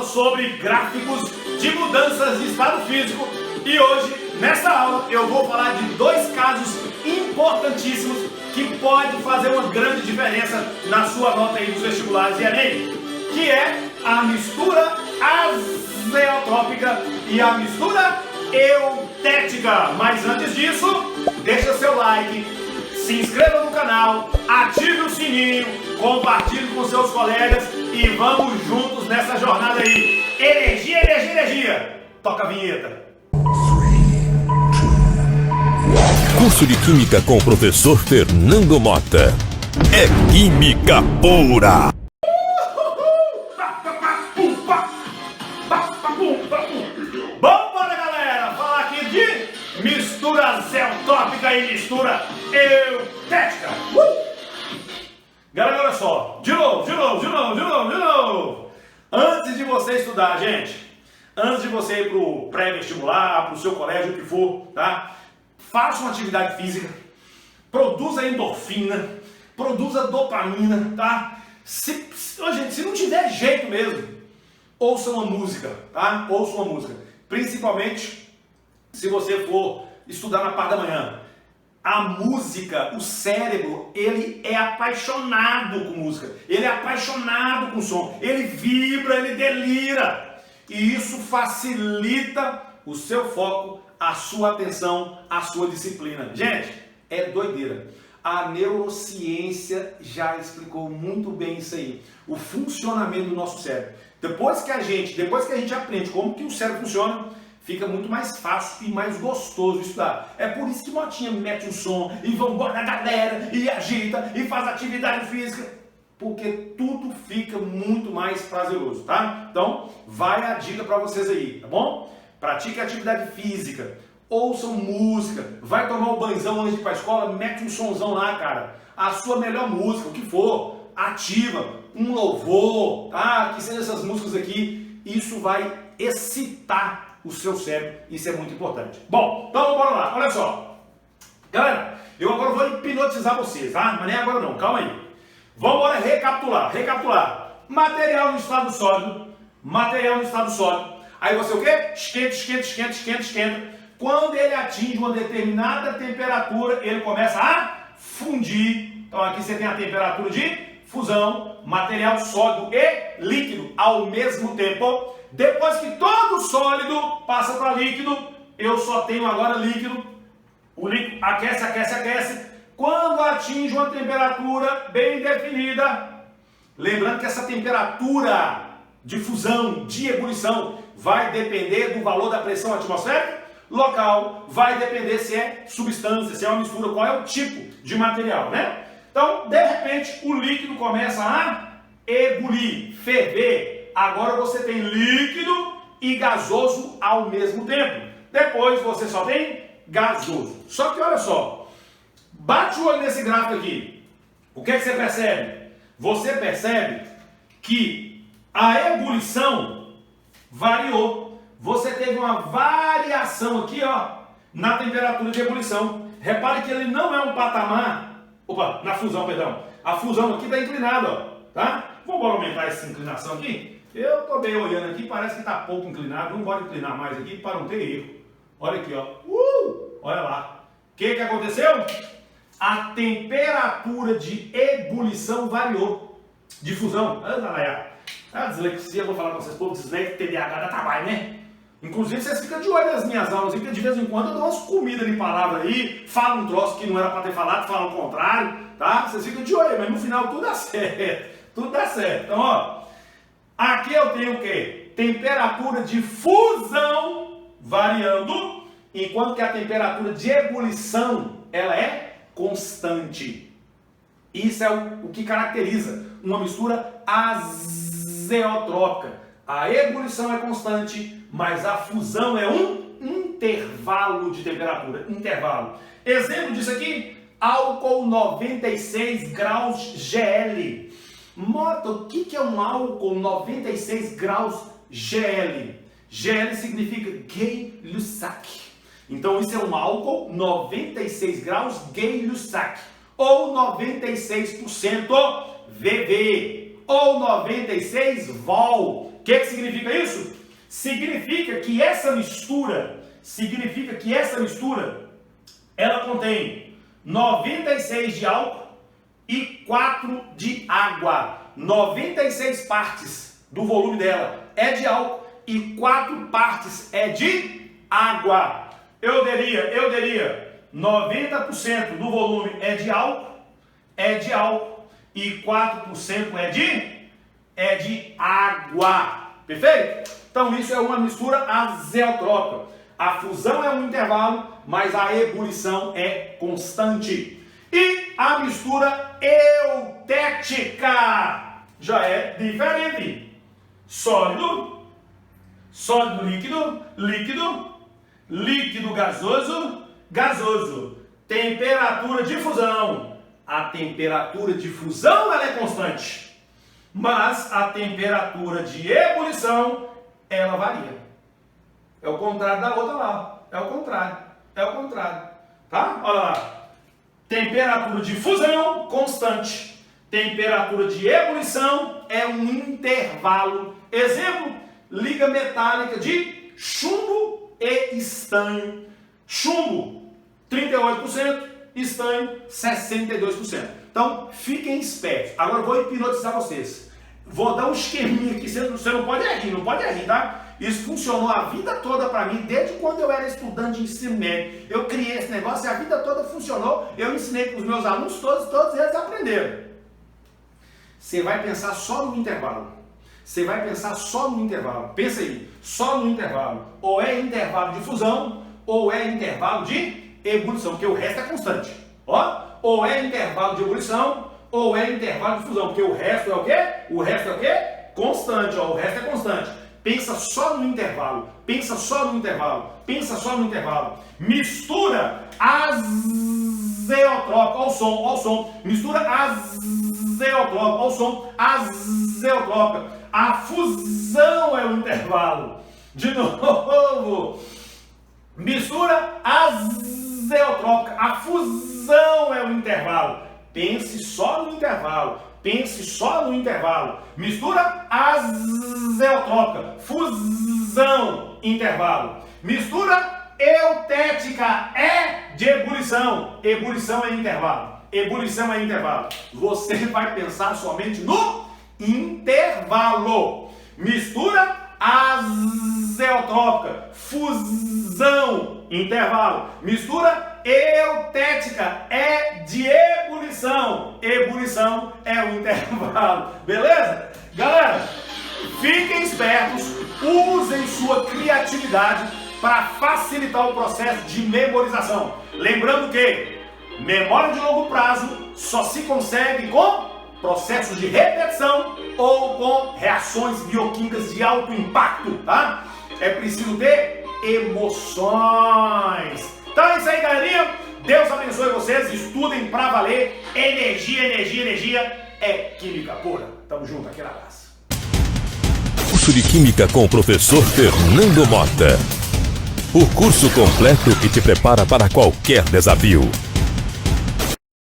aula sobre gráficos de mudanças de estado físico e hoje, nessa aula, eu vou falar de dois casos importantíssimos que podem fazer uma grande diferença na sua nota aí dos vestibulares e Enem, que é a mistura azeotrópica e a mistura eutética. Mas antes disso, deixa seu like, se inscreva no canal, ative o sininho, compartilhe com seus colegas e vamos juntos nessa jornada aí. Energia, energia, energia! Toca a vinheta. Curso de Química com o professor Fernando Mota. É Química Pura! Vambora, galera! Falar aqui de mistura azeotrópica e mistura eutética. Galera, olha só. De novo. Antes de você estudar, gente, antes de você ir pro pré-vestibular, pro seu colégio, o que for, tá? Faça uma atividade física, produza endorfina, produza dopamina, tá? Gente, se não tiver jeito mesmo, ouça uma música, tá? Ouça uma música. Principalmente se você for estudar na parte da manhã. A música, o cérebro, ele é apaixonado com música. Ele é apaixonado com som. Ele vibra, ele delira. E isso facilita o seu foco, a sua atenção, a sua disciplina. Gente, é doideira. A neurociência já explicou muito bem isso aí. O funcionamento do nosso cérebro. Depois que a gente aprende como que o cérebro funciona, fica muito mais fácil e mais gostoso estudar. É por isso que Motinha mete o som e vambora na galera e agita e faz atividade física. Porque tudo fica muito mais prazeroso, tá? Então, vai a dica para vocês aí, tá bom? Pratique atividade física, ouçam música, vai tomar um banhozão antes de ir pra escola, mete um sonzão lá, cara. A sua melhor música, o que for, ativa, um louvor, tá? Que seja essas músicas aqui, isso vai excitar o seu cérebro, isso é muito importante. Bom, então bora lá, olha só. Galera, eu agora vou hipnotizar vocês, tá? Mas nem agora não, calma aí. Vamos agora recapitular. Material no estado sólido, Aí você o quê? Esquenta. Quando ele atinge uma determinada temperatura, ele começa a fundir. Então aqui você tem a temperatura de fusão, material sólido e líquido ao mesmo tempo. Depois que todo sólido passa para líquido, eu só tenho agora líquido. O líquido aquece. Quando atinge uma temperatura bem definida, lembrando que essa temperatura de fusão, de ebulição, vai depender do valor da pressão atmosférica local, vai depender se é substância, se é uma mistura, qual é o tipo de material, né? Então, de repente, o líquido começa a ebulir, ferver. Agora você tem líquido e gasoso ao mesmo tempo. Depois você só tem gasoso. Só que olha só, bate o olho nesse gráfico aqui. O que é que você percebe? Você percebe que a ebulição variou. Você teve uma variação aqui, ó, na temperatura de ebulição. Repare que ele não é um patamar. Na fusão, perdão. A fusão aqui está inclinada, ó, tá? Vamos aumentar essa inclinação aqui? Eu estou bem olhando aqui, parece que está pouco inclinado. Vamos embora inclinar mais aqui para não ter erro. Olha aqui, ó. Olha lá. O que aconteceu? A temperatura de ebulição variou. De fusão. A dislexia, vou falar com vocês, povo dislexia, TDAH dá trabalho, né? Inclusive, vocês ficam de olho nas minhas aulas, porque de vez em quando eu dou umas comidas de palavra aí, falo um troço que não era para ter falado, falo o contrário, tá? Vocês ficam de olho, mas no final tudo dá certo. Tudo dá certo. Então, ó, aqui eu tenho o quê? Temperatura de fusão variando, enquanto que a temperatura de ebulição, ela é constante. Isso é o que caracteriza uma mistura azeotrópica. A ebulição é constante, mas a fusão é um intervalo de temperatura. Exemplo disso aqui, álcool 96 graus GL. Mota, o que é um álcool 96 graus GL? GL significa Gay-Lussac. Então isso é um álcool 96 graus Gay-Lussac. Ou 96% VV. Ou 96 vol. O que significa isso? Significa que essa mistura, ela contém 96 de álcool e 4 de água. 96 partes do volume dela é de álcool e 4 partes é de água. Eu diria 90% do volume é de álcool e 4% é de água. Perfeito? Então isso é uma mistura azeotrópica. A fusão é um intervalo, mas a ebulição é constante. E a mistura eutética já é diferente. Sólido, líquido, líquido gasoso. Temperatura de fusão. A temperatura de fusão ela é constante, mas a temperatura de ebulição ela varia. É o contrário da outra lá. É o contrário. Tá? Olha lá. Temperatura de fusão constante. Temperatura de ebulição é um intervalo. Exemplo, liga metálica de chumbo e estanho. Chumbo, 38%, estanho, 62%. Então, fiquem espertos. Agora eu vou hipnotizar vocês. Vou dar um esqueminha aqui, você não pode rir, tá? Isso funcionou a vida toda para mim, desde quando eu era estudante de ensino médio. Eu criei esse negócio e a vida toda funcionou. Eu ensinei para os meus alunos, todos eles aprenderam. Você vai pensar só no intervalo. Pensa aí, só no intervalo. Ou é intervalo de fusão, ou é intervalo de ebulição, porque o resto é constante. Ou é intervalo de ebulição, ou é intervalo de fusão, porque o resto é o quê? Constante, o resto é constante. Pensa só no intervalo. Mistura azeotrópica, ao som. Mistura azeotrópica, ao som. Azeotrópica. A fusão é o intervalo. De novo. Mistura azeotrópica. A fusão é o intervalo. Pense só no intervalo. Mistura azeotrópica. Fusão, intervalo. Mistura eutética é de ebulição. Ebulição é intervalo. Você vai pensar somente no intervalo. Mistura azeotrópica. Fusão, intervalo. Mistura eutética é de ebulição. Ebulição é o intervalo. Beleza? Galera, fiquem espertos. Usem sua criatividade para facilitar o processo de memorização. Lembrando que memória de longo prazo só se consegue com processos de repetição ou com reações bioquímicas de alto impacto, tá? É preciso ter emoções. Então é isso aí, galerinha. Deus abençoe vocês. Estudem pra valer. Energia é química pura. Tamo junto, aquele abraço. Curso de Química com o professor Fernando Mota. O curso completo que te prepara para qualquer desafio.